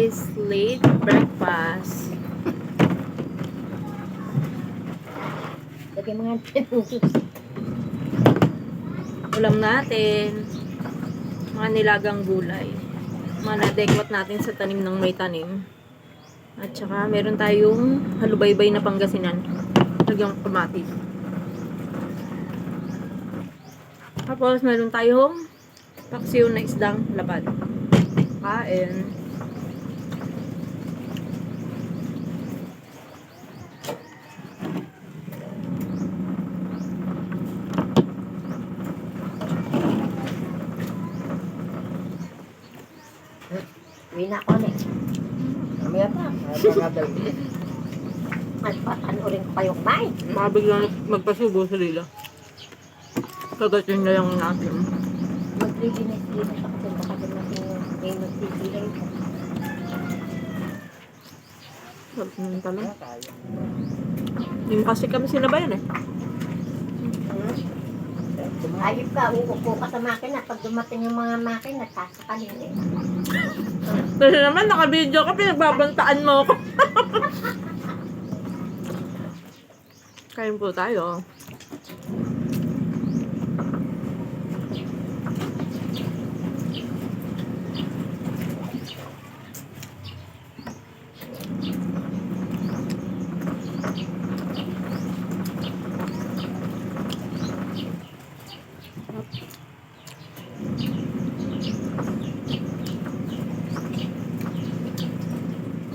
guys, late breakfast. Lagay mga tinusus. Ulam natin, mga nilagang gulay. Mga nadekwat natin sa tanim ng may tanim. At saka meron tayong halubaybay na Pangasinan. Lagyan kamatis. Tapos meron tayong paksiw na isdang lapad. Kain. Uwi na ako na eh. Mamaya pa. Ano rin ko kayo kumain. Baka biglang magpasubo sa lila. Kagatin na lang natin. Maglinis-linis ako din. Baka din natin yung nagsisilay ko. Sarap naman pala. Yung kasi kami sinabayan eh. Ayop ka, uupo ka sa makina. Pag dumating yung mga makina, sasakalin eh. Kasi naman naka-video ka, pinagbabantaan mo ako. Kain po tayo.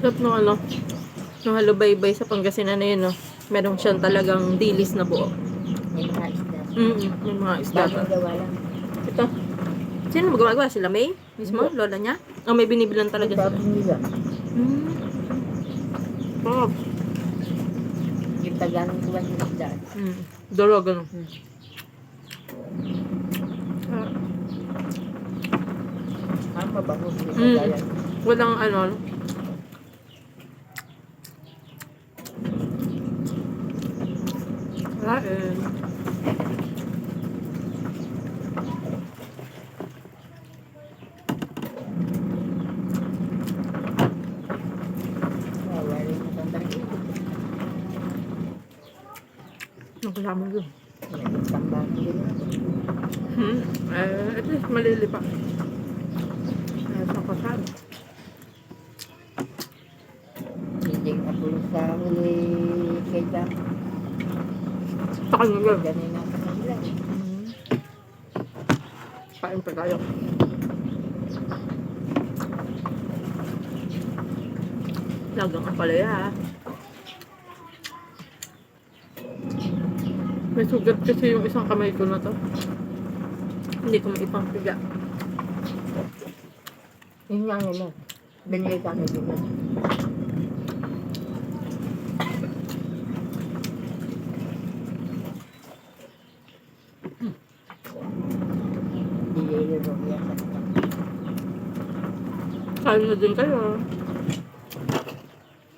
Sarap nung ano, nung halubaybay sa Pangasinan na yun, no? Meron siyang talagang dilis na buo. May mga isda. May mga isda. Bagong gawa lang. Ito. Sino magagawa? Sila May? Mismo? Lola niya? O may binibilan talaga sila? nila. Oh. Yung taganong gawa yung isda. Dalawa, ganun. Mabango. Walang ano. Kain. Nakasama yun. At least malilipa. Sa kasal. Hindi ako sa huli kay Jack. Sa kanya yun. Ganun na sa kanila. Kain pa tayo. Lagang ang palaya. May sugat kasi yung isang kamay ko na to. Hindi ko maipangpiga. Yun nga naman. Binigay sa akin yun. Kain na din kayo.